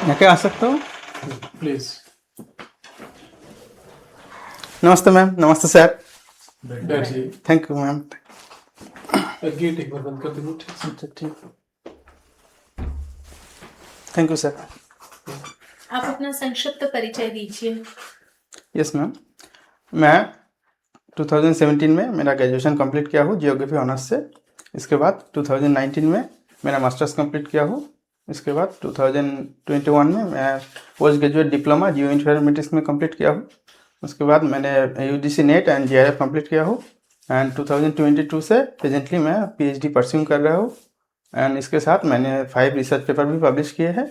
यहाँ के आ सकता हूँ? प्लीज नमस्ते मैम, नमस्ते सर। बैठिए। Thank you ma'am. गेट एक बार बंद कर दीजिए। ठीक से। अच्छा ठीक, थैंक यू सर। आप अपना संक्षिप्त परिचय दीजिए। यस मैम, मैं 2017 में मेरा ग्रेजुएशन कंप्लीट किया हूँ जियोग्राफी ऑनर्स से। इसके बाद 2019 में मेरा मास्टर्स कंप्लीट किया हूँ। इसके बाद 2021 में मैं post graduate diploma geo informatics में कंप्लीट किया हूँ। उसके बाद मैंने UGC net and GRF complete किया हूँ एंड 2022 से प्रेजेंटली मैं पीएचडी परस्यूइंग कर रहा हूँ। एंड इसके साथ मैंने 5 रिसर्च पेपर भी पब्लिश किए हैं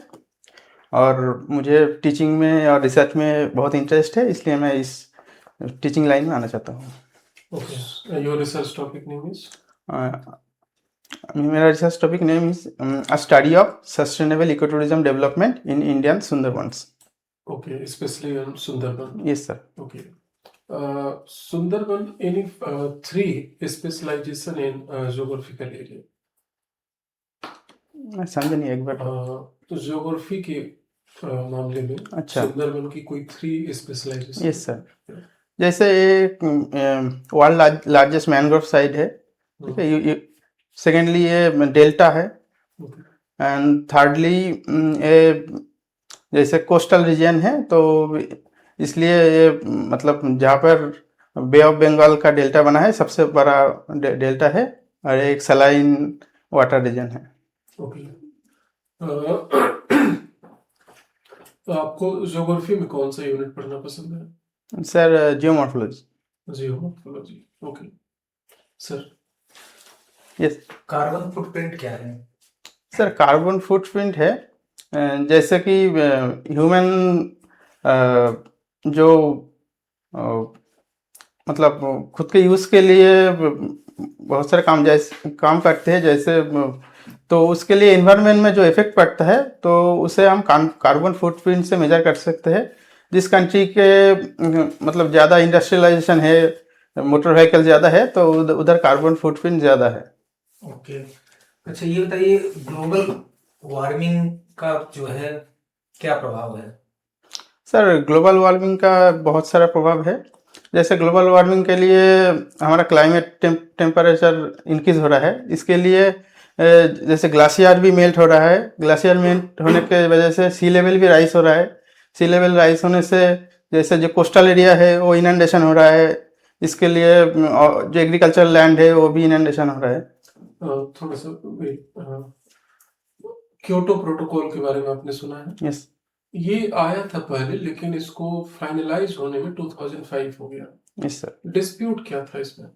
और मुझे टीचिंग में और रिसर्च में बहुत इंटरेस्ट है, इसलिए मैं इस टीचिंग लाइन में आना चाहता हूँ। Okay, your research topic name is? मेरा research topic name is a study of sustainable eco tourism development in Indian Sundarbans. Okay, specially on Sundarban. Yes sir. Okay, Sundarban any three specialisation in geographical area? मैं समझा नहीं, एक बार। तो geography के मामले में अच्छा। सुंदरबन की कोई थ्री स्पेशलाइजेशन? Yes sir. जैसे ये वर्ल्ड लार्जेस्ट मैनग्रोव साइट है, ठीक है। ये सेकेंडली ये डेल्टा है एंड थर्डली ये जैसे कोस्टल रीजन है, तो इसलिए ये मतलब जहाँ पर बे ऑफ बंगाल का डेल्टा बना है सबसे बड़ा डेल्टा है और एक सलाइन वाटर रीजन है। ओके, तो आपको ज्योग्राफी में कौन सा यूनिट पढ़ना पसंद है? Sir geomorphology. Geomorphology. Okay sir. Yes carbon footprint क्या है? सर, कार्बन फुटप्रिंट है जैसे कि ह्यूमन जो मतलब खुद के यूज़ के लिए बहुत सारे काम जैसे काम करते हैं, जैसे तो उसके लिए इन्वायरमेंट में जो इफेक्ट पड़ता है तो उसे हम कार्बन फुटप्रिंट से मेजर कर सकते हैं। जिस कंट्री के मतलब ज़्यादा इंडस्ट्रियलाइजेशन है, मोटर व्हीकल ज़्यादा है, तो उधर कार्बन फुटप्रिंट ज़्यादा है। ओके, अच्छा ये बताइए, ग्लोबल वार्मिंग का जो है क्या प्रभाव है? सर, ग्लोबल वार्मिंग का बहुत सारा प्रभाव है। जैसे ग्लोबल वार्मिंग के लिए हमारा क्लाइमेट टेम्परेचर इंक्रीज हो रहा है, इसके लिए जैसे ग्लाशियर भी मेल्ट हो रहा है। ग्लाशियर मेल्ट होने के वजह से सी लेवल भी राइज हो रहा है। सी लेवल राइज होने से जैसे जो कोस्टल एरिया है वो इनंडेशन हो रहा है। इसके लिए जो एग्रीकल्चर लैंड है वो भी इनंडेशन हो रहा है। थोड़ा सा क्योटो प्रोटोकॉल के बारे में आपने सुना है? यस। ये आया था पहले, लेकिन इसको फाइनलाइज होने में 2005 हो गया। Yes sir. डिस्प्यूट क्या था इसमें?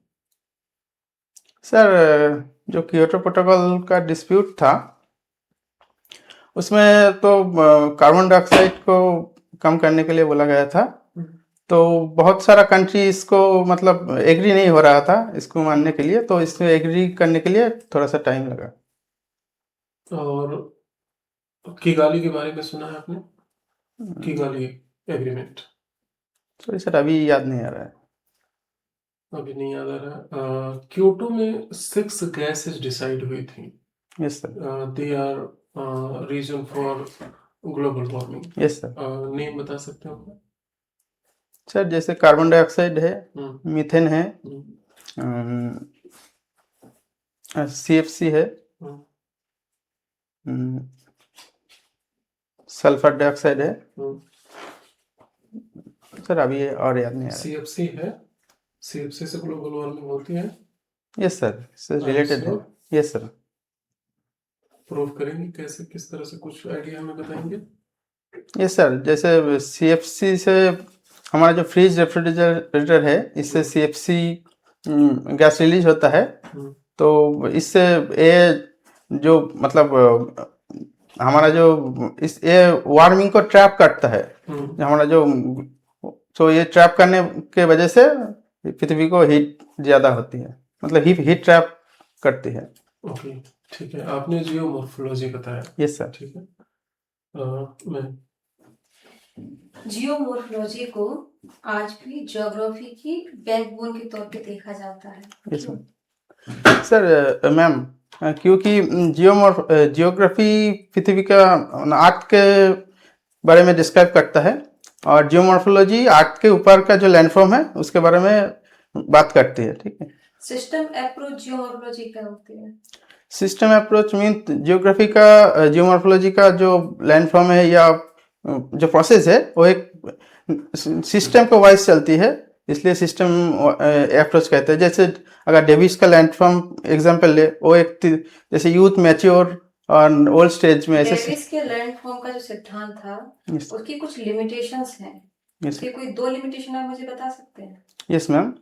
सर, जो क्योटो प्रोटोकॉल का डिस्प्यूट था उसमें तो कार्बन डाइऑक्साइड को कम करने के लिए बोला गया था, तो बहुत सारा कंट्री इसको मतलब एग्री नहीं हो रहा था इसको मानने के लिए, तो इसमें एग्री करने के लिए थोड़ा सा टाइम लगा। और किगाली के बारे में सुना है आपने? Kigali agreement? सॉरी सर, अभी याद नहीं आ रहा है। अभी नहीं याद आ रहा। क्योटो में 6 गैसेस डिसाइड हुई थी। Yes sir. They are reason for global warming. Yes sir. Name बता सकते हो? सर, जैसे कार्बन डाइऑक्साइड है, हम्म, मीथेन है, हम्म, सीएफसी है, हम्म, सल्फर डाइऑक्साइड है। हम्म। सर अभी और याद नहीं आ रहा सीएफसी है। सीएफसी से ग्लोबल वार्मिंग होती है। है। यस सर, इससे रिलेटेड है। Yes sir. प्रूव करेंगे कैसे, किस तरह से, कुछ आइडिया हमें बताएंगे? यस सर, जैसे सीएफसी से हमारा जो फ्रीज रेफ्रिजरेटर है, इससे सीएफसी गैस रिलीज होता है, तो इससे ये जो मतलब हमारा जो इस ये वार्मिंग को ट्रैप करता है। हमारा जो तो ये ट्रैप करने के वजह से पृथ्वी को हीट ज़्यादा होती है, मतलब हीट ट्रैप करती है। ओके, ठीक है। आपने जियोमॉर्फोलॉजी बताया। Yes sir. ठीक है। मैं जियोमॉर्फोलॉजी को आज भी ज्योग्राफी की बैकबोन के तौर पे देखा जाता है। Yes ma'am. सर मैम, क्योंकि जियोग्राफी पृथ्वी का अर्थ के बारे में डिस्क्राइब करता है, और जियोमॉर्फोलॉजी आर्ट के ऊपर का जो लैंडफॉर्म है उसके बारे में बात करती है। ठीक है। सिस्टम अप्रोच जियोमॉर्फोलॉजी क्या होती है? सिस्टम अप्रोच मीन जियोग्राफी का जियोमॉर्फोलॉजी का जो लैंडफॉर्म है या जो प्रोसेस है वो एक सिस्टम को वाइज चलती है, इसलिए सिस्टम अप्रोच कहते हैं। जैसे अगर डेविस का लैंडफॉर्म एग्जांपल ले, वो एक जैसे यूथ मैच्योर और ओल्ड स्टेज में ऐसे डेविस के लैंडफॉर्म का जो सिद्धांत था Yes. उसकी कुछ लिमिटेशंस हैं। Yes. उसके कोई 2 लिमिटेशन आप मुझे बता सकते हैं? यस मैम,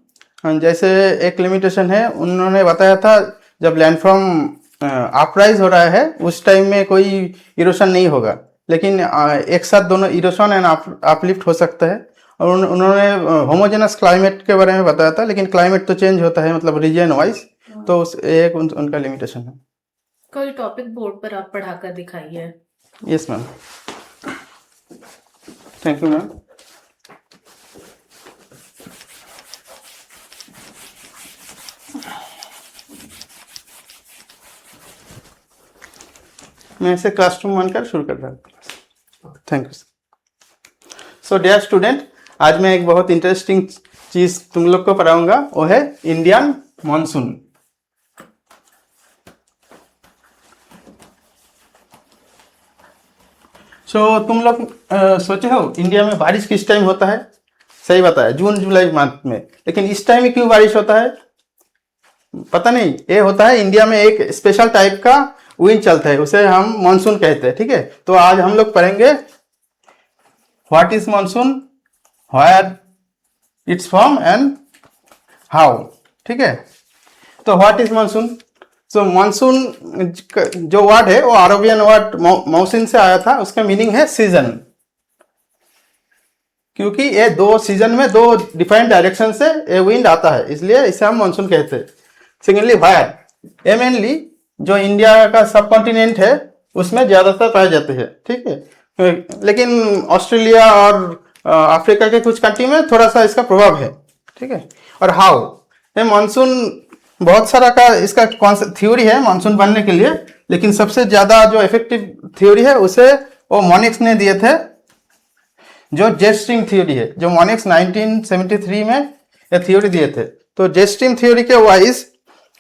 जैसे एक लिमिटेशन है उन्होंने बताया था, जब लैंडफॉर्म अपराइज हो रहा है उस टाइम में कोई इरोशन नहीं होगा, लेकिन एक साथ दोनों इरोशन एंड अपलिफ्ट हो सकता है। और उन्होंने होमोजेनस क्लाइमेट के बारे में बताया था, लेकिन क्लाइमेट तो चेंज होता है मतलब रीजन वाइज, तो एक उनका लिमिटेशन है। कोई टॉपिक बोर्ड पर आप पढ़ाकर दिखाइए। Yes ma'am, thank you ma'am. मैं इसे क्लासरूम 1 कर शुरू कर रहा हूँ। Thank you. So dear student, आज मैं एक बहुत इंटरेस्टिंग चीज तुम लोग को पढ़ाऊंगा, वो है इंडियन मॉनसून। तुम लोग सोचे हो इंडिया में बारिश किस टाइम होता है? सही बताया, जून जुलाई मंथ में। लेकिन इस टाइम में क्यों बारिश होता है पता नहीं। ये होता है इंडिया में एक स्पेशल टाइप का विंड चलता है, उसे हम मानसून कहते हैं। ठीक है, तो आज हम लोग पढ़ेंगे what is monsoon, where it's from and how. ठीक है, तो what is monsoon. So monsoon जो वर्ड है वो अरबियन वर्ड मौसिन से आया था, उसका मीनिंग है सीजन, क्योंकि ये 2 सीजन में 2 डिफरेंट डायरेक्शन से ये विंड आता है, इसलिए इसे हम मानसून कहते हैं। सेकेंडली वायर, ये मेनली जो इंडिया का सब कॉन्टिनेंट है उसमें ज्यादातर पाए जाते हैं। ठीक है, लेकिन ऑस्ट्रेलिया और अफ्रीका के कुछ कंट्री में थोड़ा सा इसका प्रभाव है। ठीक है, और हाउ, ये मानसून बहुत सारा का इसका थ्योरी है मानसून बनने के लिए, लेकिन सबसे ज्यादा जो इफेक्टिव थ्योरी है उसे वो मोनिक्स ने दिए थे, जो जेट स्ट्रीम थ्योरी है, जो मोनिक्स 1973 में ये थ्योरी दिए थे। तो जेट स्ट्रीम थ्योरी के वाइज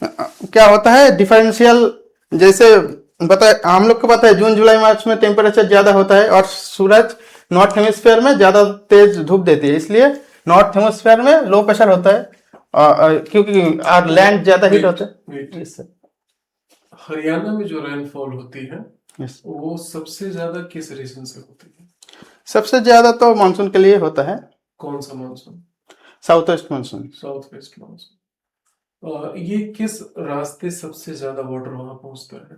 क्या होता है, डिफरेंशियल, जैसे हम लोग को पता है जून जुलाई मार्च में टेम्परेचर ज्यादा होता है और सूरज नॉर्थ हेमिस्फीयर में ज्यादा तेज धूप देती है, इसलिए नॉर्थ हेमिस्फीयर में लो प्रेशर होता है, क्योंकि लैंड ज्यादा हीट होता है। Yes, हरियाणा में जो रेनफॉल होती है Yes. वो सबसे ज्यादा किस रीजन से होती है? सबसे ज्यादा तो मानसून के लिए होता है कौन सा monsoon? South west monsoon. South west monsoon. ये किस रास्ते सबसे ज्यादा वाटर वहां पहुंचता है?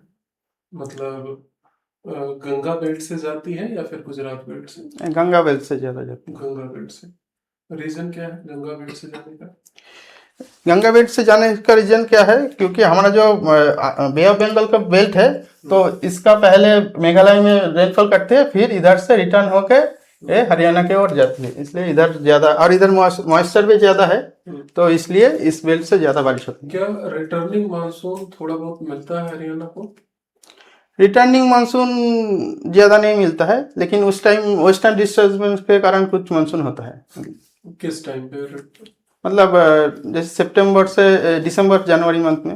मतलब गंगा बेल्ट से जाती है या फिर गुजरात बेल्ट से? गंगा बेल्ट से ज्यादा जाती है। गंगा बेल्ट से। रीजन क्या है गंगा बेल्ट से जाने का? गंगा बेल्ट से जाने का रीजन क्या है, क्योंकि हमारा जो बे ऑफ बंगाल का बेल्ट है, तो इसका पहले मेघालय में रेनफॉल करते हैं, फिर इधर से रिटर्न होके ये हरियाणा के ओर जाती है, इसलिए इधर ज्यादा, और इधर मॉइस्चर भी ज्यादा है, तो इसलिए इस बेल्ट से ज्यादा बारिश होती है। क्या रिटर्निंग मानसून थोड़ा बहुत मिलता है हरियाणा को? रिटर्निंग मानसून ज्यादा नहीं मिलता है, लेकिन उस टाइम वेस्टर्न डिस्टर्बेंस के कारण कुछ मानसून होता है। किस टाइम पे? मतलब जैसे सितंबर से दिसंबर जनवरी मंथ में।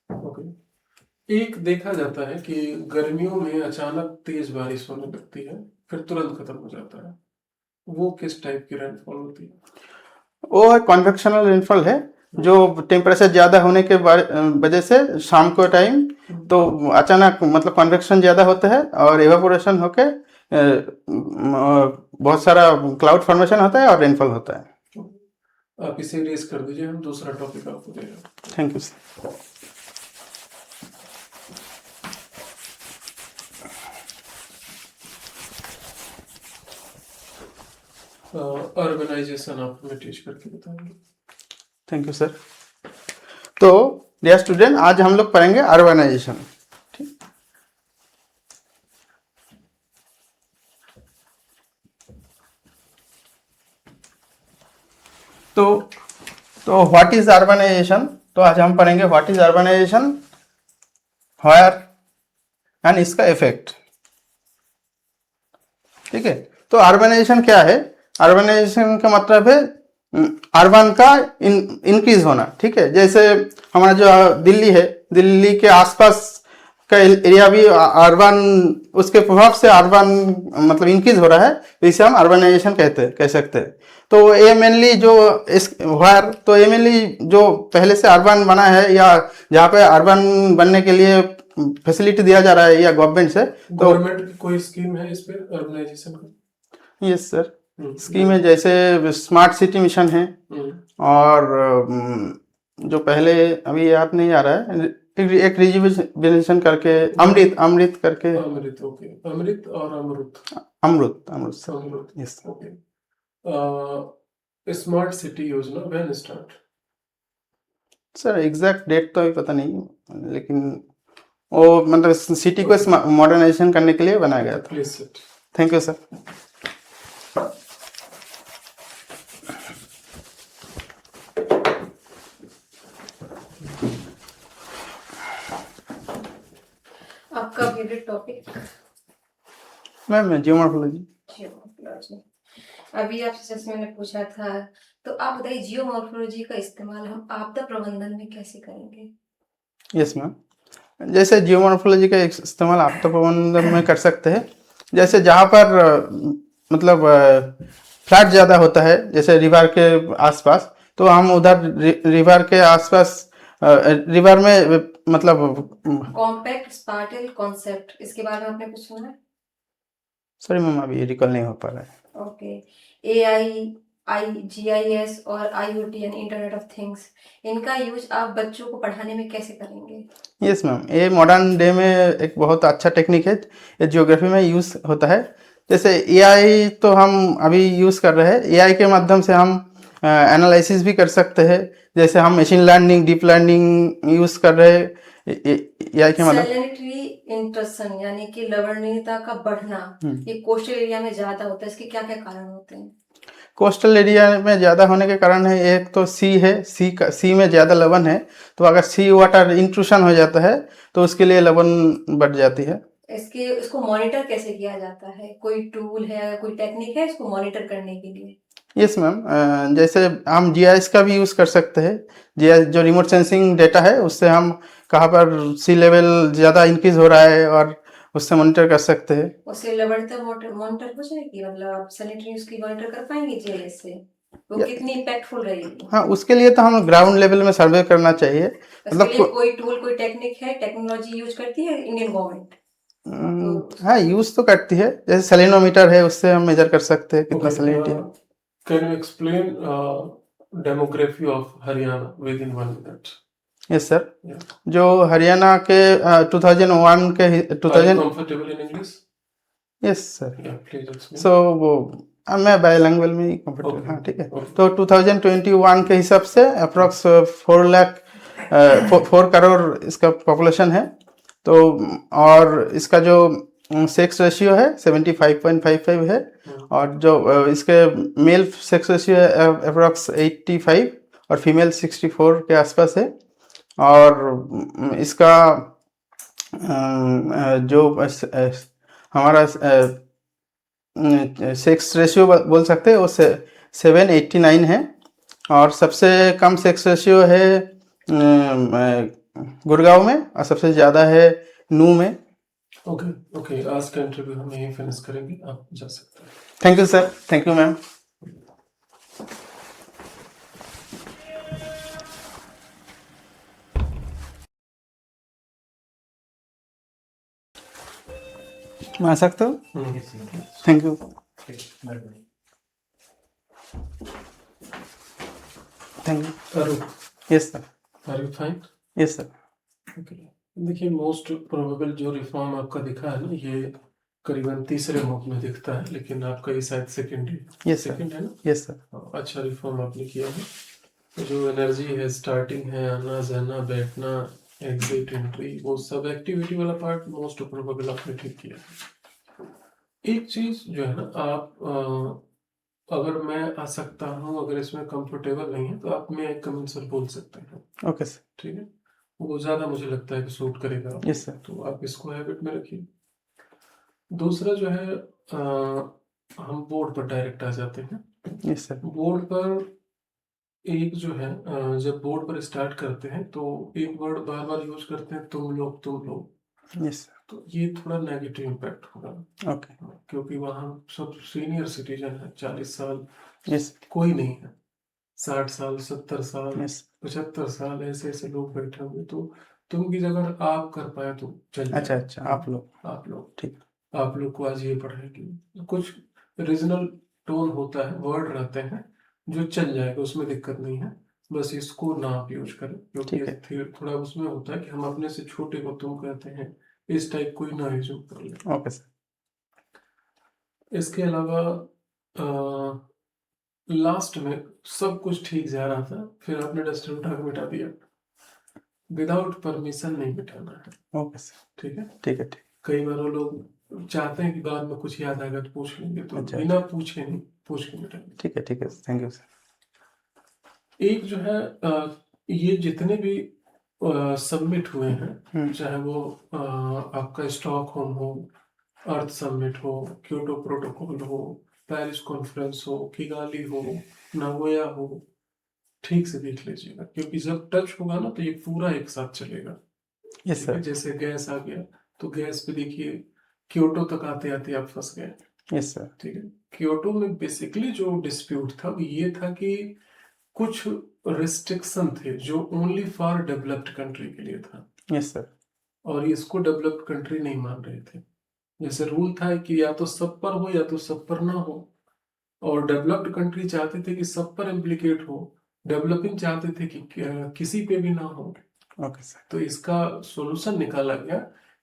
ओके। एक देखा जाता है कि गर्मियों में अचानक तेज बारिश होने लगती है, फिर तुरंत खत्म हो जाता है, वो किस टाइप की रेनफॉल होती है? वो है कन्वेक्शनल रेनफॉल है, जो टेम्परेचर ज्यादा होने के वजह से शाम को टाइम तो अचानक मतलब कन्वेक्शन ज्यादा होता है और एवापोरेशन होके बहुत सारा क्लाउड फॉर्मेशन होता है और रेनफॉल होता है। आप इसे रेस कर दीजिए, हम दूसरा टॉपिक आपको दे रहे हैं। Thank you sir. अर्बनाइजेशन आप हमें टीच करके बताएंगे। Thank you sir. तो डियर स्टूडेंट, आज हम लोग पढ़ेंगे अर्बनाइजेशन। ठीक, तो व्हाट इज अर्बनाइजेशन। तो आज हम पढ़ेंगे what is urbanization, where and इसका इफेक्ट। ठीक है। तो अर्बनाइजेशन क्या है? अर्बनाइजेशन का मतलब है अर्बन का इंक्रीज होना, ठीक है। जैसे हमारा जो दिल्ली है, दिल्ली के आसपास का एरिया भी अर्बन, उसके प्रभाव से अर्बन मतलब इंक्रीज हो रहा है, तो इसे हम अर्बनाइजेशन कह सकते हैं। तो ये मेनली जो इस वायर, तो ये मेनली जो पहले से अर्बन बना है या जहाँ पे अर्बन बनने के लिए फैसिलिटी दिया जा रहा है या गवर्नमेंट से, तो गवर्नमेंट की कोई स्कीम है इस पे अर्बनाइजेशन का? यस सर, स्कीम है जैसे स्मार्ट सिटी मिशन है, और जो पहले अभी याद नहीं आ रहा है, एक रिजुविनेशन करके अमृत करके, अमृत, ओके, अमृत और Amrit, Amrit sir, Amrit, yes. Okay. Smart city योजना when start? Sir exact date तो अभी पता नहीं, लेकिन वो मतलब सिटी को मॉडर्नाइजेशन करने के लिए बनाया गया था। Please sit. Thank you sir. आपका favourite topic? Ma'am geomorphology. Geomorphology. अभी आपसे जैसे मैंने पूछा था, तो आप बताइए जियोमॉर्फोलॉजी का इस्तेमाल हम आपदा प्रबंधन में कैसे करेंगे? यस मैम, जैसे जियोमॉर्फोलॉजी का इस्तेमाल आपदा प्रबंधन में कर सकते हैं। जैसे जहाँ पर मतलब फ्लड ज़्यादा होता है, जैसे रिवर के आसपास, तो हम उधर रिवर के आसपास रिवर में मतलब कॉम्पैक्ट स्पार्टल कॉन्सेप्ट, इसके बारे में आपने कुछ सुना है? सॉरी मैम, अभी रिकॉल नहीं हो पा रहा है। ओके। GIS और IoT यानी इंटरनेट ऑफ थिंग्स, इनका यूज आप बच्चों को पढ़ाने में कैसे करेंगे? यस मैम, ये मॉडर्न डे में एक बहुत अच्छा टेक्निक है, ये जियोग्राफी में यूज़ होता है। जैसे AI तो हम अभी यूज़ कर रहे हैं, AI के माध्यम से हम एनालिसिस भी कर सकते हैं। जैसे हम machine learning, deep learning use कर रहे हैं AI के माध्यम। सैलिनिटी इंट्रूशन यानी कि लवणीयता का बढ़ना, ये कोस्टल एरिया में ज्यादा होता है, इसके क्या क्या कारण होते हैं? कोस्टल एरिया में ज़्यादा होने के कारण है, एक तो सी है, सी में ज़्यादा लवण है, तो अगर सी वाटर इंट्रूशन हो जाता है तो उसके लिए लवण बढ़ जाती है। इसको मॉनिटर कैसे किया जाता है? कोई टूल है, कोई टेक्निक है इसको मॉनिटर करने के लिए? यस मैम, जैसे हम GIS का भी यूज़ कर सकते हैं। GIS जो रिमोट सेंसिंग डेटा है, उससे हम कहाँ पर सी लेवल ज़्यादा इंक्रीज हो रहा है और उससे मॉनिटर कर सकते हैं। उससे लवणता मॉनिटर हो जाएगी, मतलब आप सैनिटरी उसकी मॉनिटर कर पाएंगे GIS से? वो कितनी इम्पैक्टफुल रहेगी? हाँ, उसके लिए तो हम ग्राउंड लेवल में सर्वे करना चाहिए। उसके लिए कोई टूल, कोई टेक्निक है, टेक्नोलॉजी यूज करती है इंडियन गवर्नमेंट? हाँ, यूज़ तो करती है, जैसे सेलेनोमीटर है, उससे हम मेजर कर सकते हैं कितना सैलिनिटी है। Can you explain demography of Haryana with in 1 minute? Yes sir, जो हरियाणा के 2001 के 2000। Comfortable in English? Yes sir, या प्लीज एक्सप्लेन। सो वो मैं बायलैंग्वेज में ही कंफर्टेबल। Okay. हाँ ठीक है। Okay. तो 2021 के हिसाब से अप्रॉक्स 4 करोड़ इसका पॉपुलेशन है। तो और इसका जो सेक्स रेशियो है 75.55 है, और जो इसके मेल सेक्स रेशियो है अप्रॉक्स 85 और फीमेल 64 के आसपास है। और इसका जो हमारा सेक्स रेशियो बोल सकते हैं वो 789 है, और सबसे कम सेक्स रेशियो है गुड़गांव में, और सबसे ज़्यादा है नू में। ओके ओके, आज का इंटरव्यू हम यहीं फिनिश करेंगे, आप जा सकते हैं। Thank you sir, thank you ma'am. मैं आ सकता हूँ? Thank you. Thank you. Arun, yes sir. Are you fine? Yes sir. Okay, देखिए मोस्ट प्रोबेबल जो रिफॉर्म आपका दिखा है ना, ये करीबन तीसरे मुख में दिखता है, लेकिन आपका ये शायद सेकंड है। Yes sir. सेकंड है ना? Yes sir. अच्छा रिफॉर्म आपने किया है। तो जो एनर्जी है, स्टार्टिंग है, आना जाना, बैठना, एग्जिट, एंट्री, वो सब एक्टिविटी वाला पार्ट मोस्ट प्रोबेबल आपने ठीक किया है। एक चीज जो है ना, आप अगर मैं आ सकता हूँ, अगर इसमें कंफर्टेबल नहीं है तो आप में एक कमेंट सर बोल सकते हैं, ओके सर। ठीक है? वो ज्यादा मुझे लगता है कि सूट करेगा आपको। Yes sir. तो आप इसको हैबिट में रखिए। दूसरा जो है हम बोर्ड पर डायरेक्ट आ जाते हैं। Yes sir. बोर्ड पर एक जो है जब बोर्ड पर स्टार्ट करते हैं तो एक वर्ड बार बार यूज करते हैं, तुम लोग। Yes sir. तो ये थोड़ा नेगेटिव इम्पैक्ट होगा, ओके। क्योंकि वहाँ सब सीनियर सिटीजन है, 40 साल यस। कोई नहीं है, 60 साल, 70 साल, यस। 75 साल, ऐसे ऐसे लोग बैठे होंगे। तो तुम की जगह आप कर पाए तो चल अच्छा जाए। अच्छा, आप लोग। आप लोग, ठीक। आप लोग को आज ये पढ़ाएगी। कुछ रीजनल टोन होता है, वर्ड रहते हैं जो चल जाएगा, उसमें दिक्कत नहीं है। बस इसको ना आप यूज करें, क्योंकि ठीक है। थोड़ा उसमें होता है कि हम अपने से छोटे को तुम कहते हैं, इस टाइप कोई ना यूज कर ले। Okay sir. इसके अलावा लास्ट में सब कुछ ठीक जा रहा था, फिर आपने डस्टर उठा के मिटा दिया। विदाउट परमिशन नहीं मिटाना है, ओके सर। ठीक है। ठीक है। ठीक। कई बार वो लोग चाहते हैं कि बाद में कुछ याद आएगा तो पूछ लेंगे, तो अच्छा बिना पूछे नहीं, पूछ के मिटाएंगे। ठीक है। ठीक है, थैंक यू सर। एक जो है ये जितने भी सबमिट हुए हैं, चाहे वो आपका स्टॉकहोम हो, अर्थ समिट हो, क्योटो प्रोटोकॉल हो, पेरिस कॉन्फ्रेंस हो, किगाली हो, नागोया हो, ठीक से देख लीजिएगा, क्योंकि जब टच होगा ना तो ये पूरा एक साथ चलेगा। यस ठीक है, सर। जैसे गैस आ गया तो गैस पे देखिए क्योटो तक आते आते आप फंस गए। Yes sir. ठीक है, क्योटो में बेसिकली जो डिस्प्यूट था वो ये था कि कुछ रिस्ट्रिक्शन थे जो ओनली फॉर डेवलप्ड कंट्री के लिए था, यस सर। और इसको डेवलप्ड कंट्री नहीं मान रहे थे। जैसे रूल था कि या तो सब पर हो या तो सब पर ना हो, और डेवलप्ड कंट्री चाहते थे कि सब पर इम्प्लीकेट हो, डेवलपिंग चाहते थे कि किसी पे भी ना हो। Okay sir. तो इसका सॉल्यूशन निकाला गया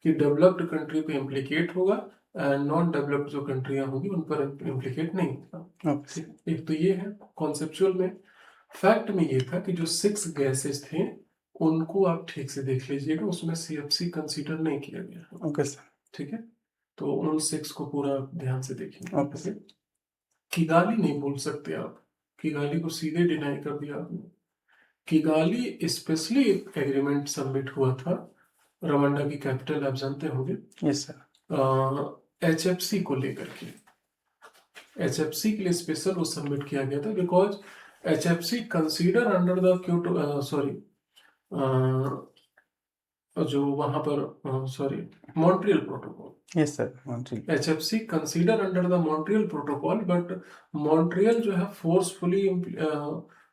कि डेवलप्ड कंट्री पे इम्प्लीकेट होगा, नॉन डेवलप्ड जो कंट्रियां होंगी उन पर इम्प्लीकेट नहीं होगा। Okay sir. ठीक, एक तो ये है कॉन्सेप्चुअल में। फैक्ट में ये था कि जो 6 गैसेस थे उनको आप ठीक से देख लीजिएगा, उसमें CFC कंसीडर नहीं किया गया है। Okay sir. ठीक है, तो उन 6 को पूरा ध्यान से देखेंगे। Okay sir. किगाली नहीं बोल सकते आप, किगाली को सीधे डिनाई कर दिया आपने। किगाली स्पेशली एग्रीमेंट सबमिट हुआ था, रवांडा की कैपिटल आप जानते होंगे, यस सर। HFC को लेकर के। HFC के लिए स्पेशल वो सबमिट किया गया था, because HFC consider under the Kyoto sorry जो वहां पर sorry Montreal protocol. Yes sir. Montreal. HFC consider under the Montreal protocol, but Montreal जो है फोर्सफुली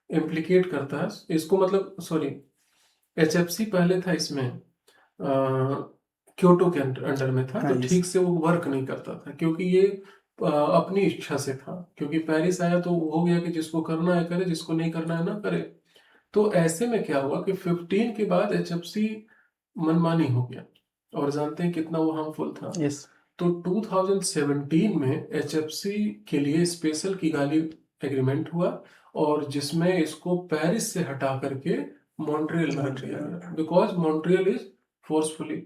इम्प्लीकेट करता है इसको, मतलब सॉरी HFC पहले था इसमें क्योटो के अंडर में था, हाँ, तो yes. ठीक से वो वर्क नहीं करता था, क्योंकि ये अपनी इच्छा से था। क्योंकि पेरिस आया तो हो गया कि जिसको करना है करे, जिसको नहीं करना है ना करे। तो ऐसे में क्या हुआ कि 15 के बाद HFC मनमानी हो गया, और जानते हैं कितना वो हार्मफुल था। यस। तो 2017 में HFC के लिए स्पेशल किगाली एग्रीमेंट हुआ, और जिसमें इसको पेरिस से हटा करके मॉन्ट्रियल में रख दिया गया, बिकॉज मॉन्ट्रियल इज फोर्सफुली,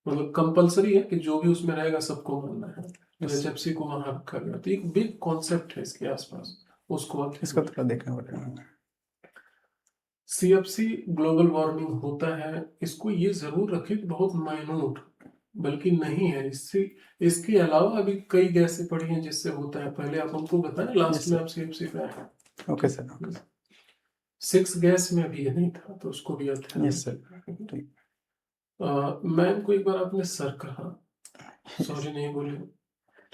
मतलब कंपलसरी है कि जो भी उसमें रहेगा सबको मानना है। तो Yes. HFC को वहां रखा गया। तो एक बिग कॉन्सेप्ट है इसके आसपास, उसको आप इसको थोड़ा देखना पड़ेगा। CFC ग्लोबल वार्मिंग होता है, इसको ये जरूर रखें कि बहुत माइन्यूट, बल्कि नहीं है इससे। इसके अलावा भी कई गैसें पड़ी हैं जिससे होता है, पहले आप हमको बताएं, लास्ट Yes, में sir. आप CFC पे आए। Okay sir. Okay sir. 6 gas में भी ये नहीं था, तो उसको भी अध्ययन यस सर। ठीक। मैम को एक बार आपने सर कहा, सॉरी नहीं बोले,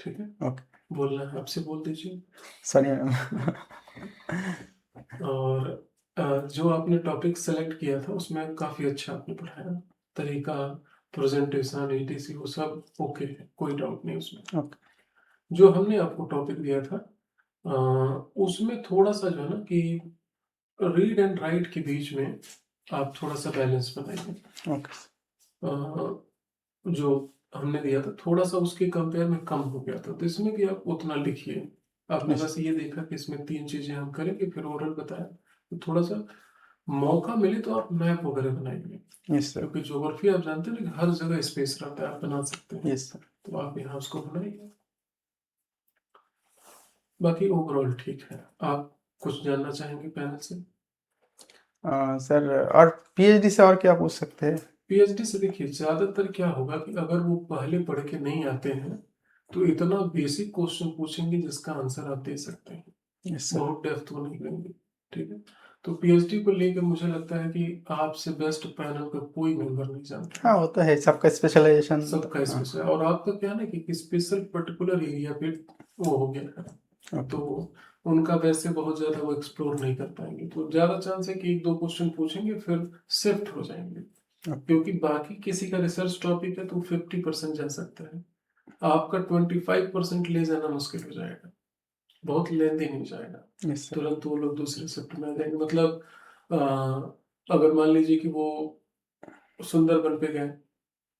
ठीक है, ओके। बोलना है आपसे बोल दीजिए। Sorry ma'am. और जो आपने टॉपिक सेलेक्ट किया था उसमें काफी अच्छा आपने पढ़ाया, तरीका, प्रेजेंटेशन, ETC वो सब ओके है, कोई डाउट नहीं उसमें। ओके। जो हमने आपको टॉपिक दिया था उसमें थोड़ा सा जो है ना कि रीड एंड राइट के बीच में आप थोड़ा सा बैलेंस बनाइए। ओके। जो हमने दिया था थोड़ा सा उसके कंपेयर में कम हो गया था, तो इसमें भी आप उतना लिखिए। आपने Yes. बस ये देखा कि इसमें 3 चीजें हम करेंगे, फिर ओरल बताया, तो थोड़ा सा मौका मिले तो आप मैप वगैरह बनाइए, यस सर। क्योंकि ज्योग्राफी आप जानते हैं ना, हर जगह स्पेस रहता है, आप बना सकते हैं। Yes sir. तो आप यहाँ उसको बनाइए। बाकी ओवरऑल ठीक है। आप कुछ जानना चाहेंगे पैनल से? सर, और PhD से और क्या पूछ सकते हैं? PhD से देखिए, ज्यादातर क्या होगा कि अगर वो पहले पढ़ के नहीं आते हैं तो इतना बेसिक क्वेश्चन पूछेंगे जिसका आंसर आप दे सकते हैं, यस सर। बहुत डेप्थ में नहीं लेंगे, ठीक है। तो पीएचडी को लेकर मुझे लगता है कि आपसे बेस्ट पैनल का कोई मेंबर नहीं जानता हाँ वो तो है, सबका स्पेशलाइजेशन। सबका स्पेशल, और आपका क्या है ना कि स्पेशल पर्टिकुलर एरिया पे वो हो गया है, तो उनका वैसे बहुत ज्यादा वो एक्सप्लोर नहीं कर पाएंगे, तो ज्यादा चांस है कि एक दो क्वेश्चन पूछेंगे फिर शिफ्ट हो जाएंगे, क्योंकि बाकी किसी का रिसर्च टॉपिक है तो 50% जा सकता है, आपका 25% ले जाना मुश्किल हो जाएगा, बहुत लेंथी नहीं जाएगा, यस सर। तुरंत वो लोग दूसरे शिफ्ट में आ जाएंगे। मतलब अगर मान लीजिए कि वो सुंदरबन पे गए,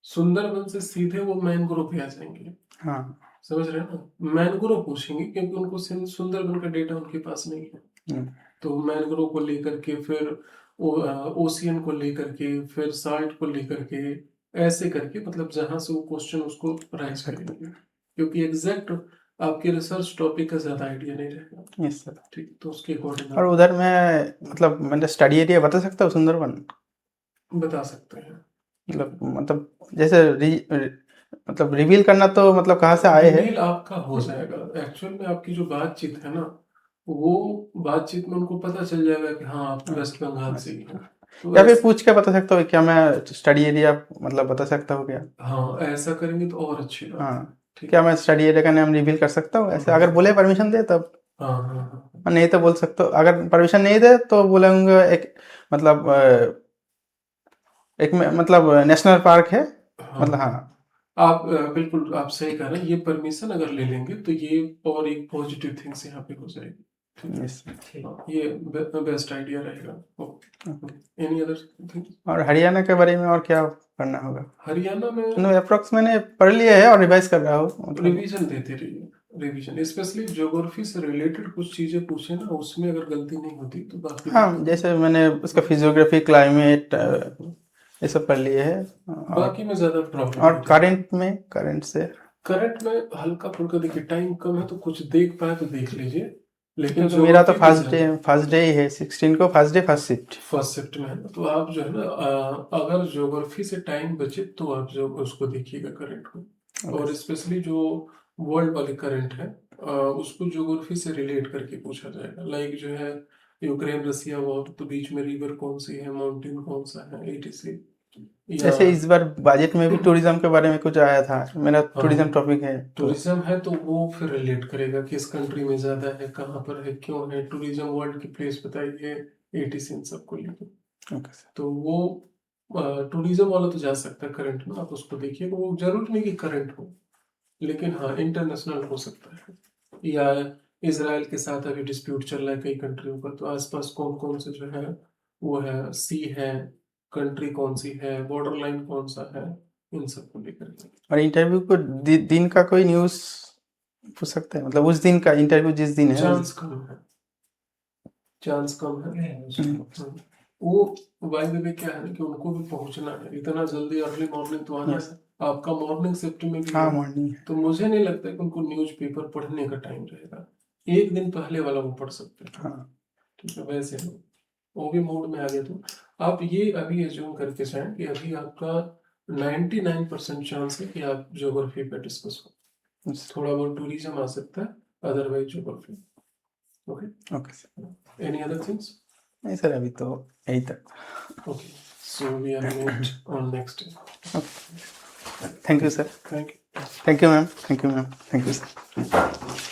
सुंदरबन से सीधे वो मैंग्रोव पे आ जाएंगे, हाँ समझ रहे हैं ना, मैंग्रोव पूछेंगे क्योंकि उनको सुंदरबन का डेटा उनके पास नहीं है, तो मैंग्रोव को लेकर के फिर ओशियन को लेकर के फिर साल्ट को लेकर के ऐसे करके, मतलब जहां से वो क्वेश्चन उसको राइज करेंगे, क्योंकि एग्जैक्ट आपके रिसर्च टॉपिक का ज्यादा आइडिया नहीं रहेगा, यस सर। ठीक, तो उसके अकॉर्डिंग और उधर मैं मतलब मैंने स्टडी एरिया बता सकता हूँ सुंदरबन, बता सकते हैं। मतलब जैसे मतलब रिवील करना तो मतलब कहाँ से आए हैं। रिवील आपका हो जाएगा, एक्चुअल में आपकी जो बातचीत है ना, वो बातचीत में उनको पता चल जाएगा कि हाँ आप वेस्ट बंगाल से ही हैं, तो या फिर पूछ के बता सकता हूँ क्या, मैं स्टडी एरिया मतलब बता सकता हूँ क्या। हाँ ऐसा करेंगे तो और अच्छी बात है, हाँ ठीक क्या है। मैं स्टडी एरिया का नाम रिवील कर सकता हूँ ऐसे, अगर बोले परमिशन दे तब, हाँ हाँ हाँ और नहीं तो बोल सकता हूँ, अगर परमिशन नहीं दे तो बोलेंगे एक मतलब एक मतलब नेशनल पार्क है, मतलब हाँ, हाँ। आप बिल्कुल आप सही कह रहे हैं, ये परमिशन अगर ले लेंगे तो ये और एक पॉजिटिव थिंग्स यहाँ पे हो जाएगी, ठीक है। यस। हाँ, ये बेस्ट आइडिया रहेगा। Any other thing? और हरियाणा के बारे में और क्या पढ़ना होगा। हरियाणा में अप्रोक्स मैंने पढ़ लिया है और रिवाइज कर रहा हूँ मतलब। रिवीजन देते रहिए, रिवीजन स्पेशली ज्योग्राफी से रिलेटेड कुछ चीजें पूछे ना, उसमें अगर गलती नहीं होती तो बाकी हाँ जैसे मैंने उसका फिजियोग्राफी, क्लाइमेट ये सब पढ़ लिए है। बाकी में ज्यादा प्रॉब्लम और नहीं। करंट से करंट में हल्का फुल्का देखिए, टाइम कम है तो कुछ देख पाए तो देख लीजिए, लेकिन क्योंकि मेरा तो ज्योग्राफी फर्स्ट डे ही है 16 को, first day first shift. First shift में है ना, तो आप जो है ना अगर ज्योग्राफी से टाइम बचे तो आप जो उसको देखिएगा करंट को, और स्पेशली जो वर्ल्ड वाले करंट है उसको ज्योग्राफी से रिलेट करके पूछा जाएगा, लाइक जो है यूक्रेन रसिया वॉर, तो बीच में रिवर कौन सी है, माउंटेन कौन सा है, etc, या जैसे इस बार बजट में भी टूरिज्म के बारे में कुछ आया था, मेरा टूरिज्म टॉपिक है तो टूरिज्म है तो वो फिर रिलेट करेगा किस कंट्री में ज्यादा है, कहाँ पर है, क्यों है, टूरिज्म वर्ल्ड की प्लेस बताइए, etc इन सबको लेकर, ओके सर। तो वो टूरिज्म वाला तो जा सकता है करंट में, आप उसको देखिए, वो जरूरी नहीं कि करंट हो, लेकिन हाँ इंटरनेशनल हो सकता है, या इसराइल के साथ अभी डिस्प्यूट चल रहा है कई कंट्रियों का, तो आसपास कौन कौन से जो है वो है, सी है, कंट्री कौन सी है, बॉर्डर लाइन कौन सा है, इन सबको लेकर के। और इंटरव्यू को दिन का कोई न्यूज़ पूछ सकते हैं, मतलब उस दिन का इंटरव्यू जिस दिन है चांस कम है, चांस कम है। वो बाय द वे क्या है कि उनको भी पहुंचना है, इतना जल्दी अर्ली मॉर्निंग तो आना है, आपका मॉर्निंग शिफ्ट में भी हाँ है, मॉर्निंग है। तो मुझे नहीं लगता कि उनको न्यूज़पेपर पढ़ने का टाइम रहेगा, एक दिन पहले वाला वो पढ़ सकते हैं, हाँ ठीक है। वैसे वो भी मूड में आ गया, तो आप ये अभी एज्यूम करके जाएं कि अभी आपका 99% चांस है कि आप ज्योग्राफी पे डिस्कस हो, थोड़ा बहुत टूरिज्म आ सकता है, otherwise geography. Okay okay sir. Any other things? नहीं सर अभी तो यही तक। Okay, so we are meet on next day. Thank you sir. Thank you. Thank you ma'am. Thank you ma'am. Thank you sir.